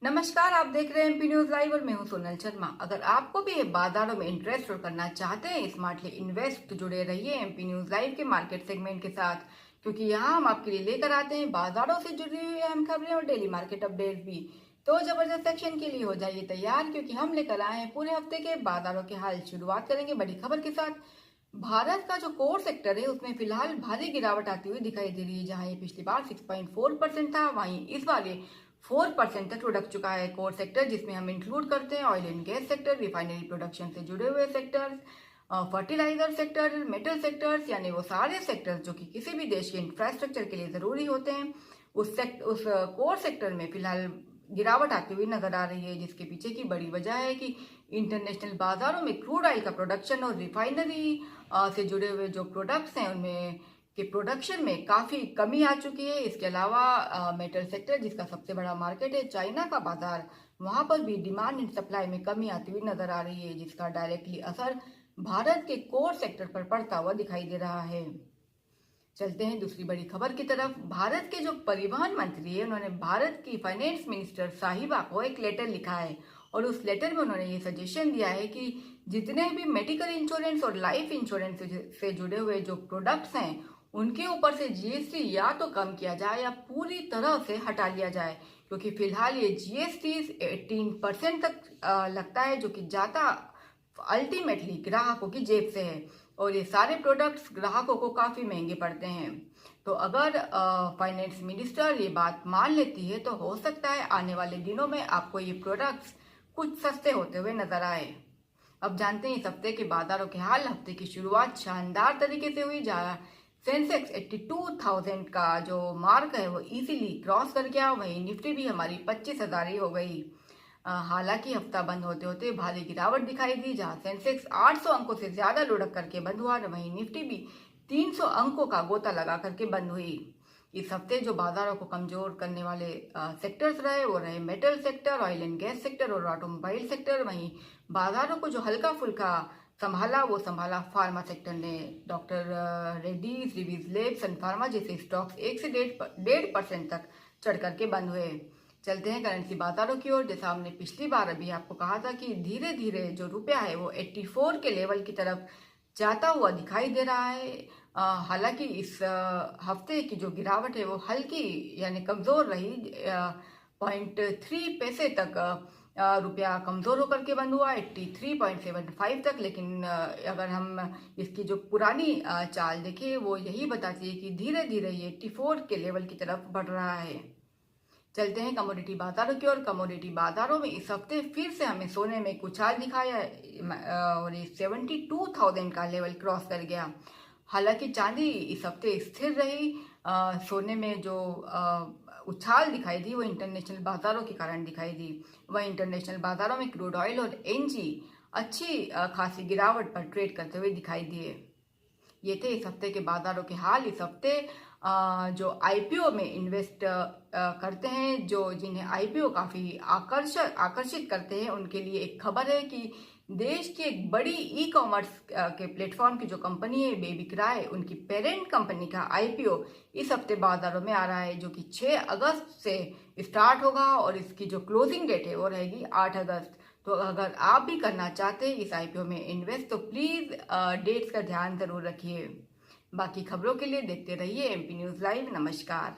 नमस्कार, आप देख रहे हैं एमपी न्यूज लाइव और मैं हूं सोनल शर्मा। अगर आपको भी बाजारों में इंटरेस्ट और करना चाहते हैं स्मार्टली इन्वेस्ट, तो जुड़े रहिए एमपी न्यूज लाइव के मार्केट सेगमेंट के साथ, क्योंकि यहाँ हम आपके लिए लेकर आते हैं बाजारों से जुड़ी हुई अहम खबरें और डेली मार्केट अपडेट भी। तो जबरदस्त सेक्शन के लिए हो जाइए तैयार, क्योंकि हम लेकर आए हैं पूरे हफ्ते के बाजारों के हाल। शुरुआत करेंगे बड़ी खबर के साथ। भारत का जो कोर सेक्टर है उसमें फिलहाल भारी गिरावट आती हुई दिखाई दे रही है। जहां ये पिछली बार 6.4% था, वहीं इस बार ये 4% तक लुढ़क चुका है। कोर सेक्टर जिसमें हम इंक्लूड करते हैं oil and gas sector, refinery production से जुड़े हुए sectors, fertiliser sector, metal sectors, यानी वो सारे सेक्टर्स जो कि किसी भी देश के इंफ्रास्ट्रक्चर के लिए जरूरी होते हैं, उस कोर सेक्टर में फिलहाल गिरावट आती हुई नजर आ रही है। जिसके पीछे की बड़ी वजह है कि इंटरनेशनल बाजारों में क्रूड ऑयल का प्रोडक्शन और रिफाइनरी से जुड़े हुए जो प्रोडक्ट्स हैं उनमें के प्रोडक्शन में काफी कमी आ चुकी है। इसके अलावा मेटल सेक्टर जिसका सबसे बड़ा मार्केट है चाइना का बाजार, वहां पर भी डिमांड एंड सप्लाई में कमी आती हुई नजर आ रही है, जिसका डायरेक्टली असर भारत के कोर सेक्टर पर पड़ता हुआ दिखाई दे रहा है। चलते हैं दूसरी बड़ी खबर की तरफ। भारत के जो परिवहन मंत्री है उन्होंने भारत की फाइनेंस मिनिस्टर साहिबा को एक लेटर लिखा है और उस लेटर में उन्होंने ये सजेशन दिया है कि जितने भी मेडिकल इंश्योरेंस और लाइफ इंश्योरेंस से जुड़े हुए जो प्रोडक्ट्स हैं उनके ऊपर से जीएसटी या तो कम किया जाए या पूरी तरह से हटा लिया जाए, क्योंकि फिलहाल ये जीएसटी 18% तक लगता है, जो कि जाता अल्टीमेटली ग्राहकों की जेब से है और ये सारे प्रोडक्ट्स ग्राहकों को काफी महंगे पड़ते हैं। तो अगर फाइनेंस मिनिस्टर ये बात मान लेती है तो हो सकता है आने वाले दिनों में आपको ये प्रोडक्ट्स कुछ सस्ते होते हुए नजर आए। अब जानते हैं इस हफ्ते के बाजारों के हाल। हफ्ते की शुरुआत शानदार तरीके से हुई, जहां सेंसेक्स 82,000 का जो मार्क है वो इजीली क्रॉस कर गया। वहीं निफ्टी भी हमारी 25,000 ही हो गई। हालांकि हफ्ता बंद होते होते भारी गिरावट दिखाई दी, जहां सेंसेक्स 800 अंकों से ज्यादा लुढ़क करके बंद हुआ, वहीं निफ्टी भी 300 अंकों का गोता लगा करके बंद हुई। इस हफ्ते जो बाजारों को कमजोर करने वाले सेक्टर्स रहे वो रहे metal sector, oil and gas sector और ऑटोमोबाइल सेक्टर। वहीं बाजारों को जो हल्का फुल्का संभाला वो संभाला फार्मा सेक्टर ने। डॉक्टर रेड्डीज, रिवीज लेब्स, सन फार्मा जैसे स्टॉक्स 1 से 1.5% तक चढ़ करके बंद हुए। चलते हैं करेंसी बाजारों की ओर। जैसा हमने पिछली बार अभी आपको कहा था कि धीरे धीरे जो रुपया है वो 84 के लेवल की तरफ जाता हुआ दिखाई दे रहा है। हालांकि इस हफ्ते की जो गिरावट है वो हल्की यानी कमजोर रही। 0.3 पैसे तक रुपया कमजोर होकर के बंद हुआ 83.75 तक। लेकिन अगर हम इसकी जो पुरानी चाल देखें वो यही बताती है कि धीरे धीरे ये 84 के लेवल की तरफ बढ़ रहा है। चलते हैं कमोडिटी बाजारों की ओर। कमोडिटी बाजारों में इस हफ्ते फिर से हमें सोने में एक उछाल दिखाया और ये 72,000 का लेवल क्रॉस कर गया। हालांकि चांदी इस हफ्ते स्थिर रही। सोने में जो उछाल दिखाई दी वो इंटरनेशनल बाजारों के कारण दिखाई दी। वह इंटरनेशनल बाजारों में क्रूड ऑयल और एनजी अच्छी खासी गिरावट पर ट्रेड करते हुए दिखाई दिए। ये थे इस हफ्ते के बाजारों के हाल। इस हफ्ते जो आईपीओ में इन्वेस्ट करते हैं, जो जिन्हें आईपीओ काफी आकर्षित करते हैं, उनके लिए एक खबर है कि देश की एक बड़ी ई कॉमर्स के प्लेटफॉर्म की जो कंपनी है बेबीक्राय, उनकी पेरेंट कंपनी का आईपीओ इस हफ्ते बाजारों में आ रहा है, जो कि 6 अगस्त से स्टार्ट होगा और इसकी जो क्लोजिंग डेट है वो रहेगी 8 अगस्त। तो अगर आप भी करना चाहते हैं इस आईपीओ में इन्वेस्ट तो प्लीज डेट्स का ध्यान जरूर रखिए। बाकी खबरों के लिए देखते रहिए एमपी न्यूज लाइव। नमस्कार।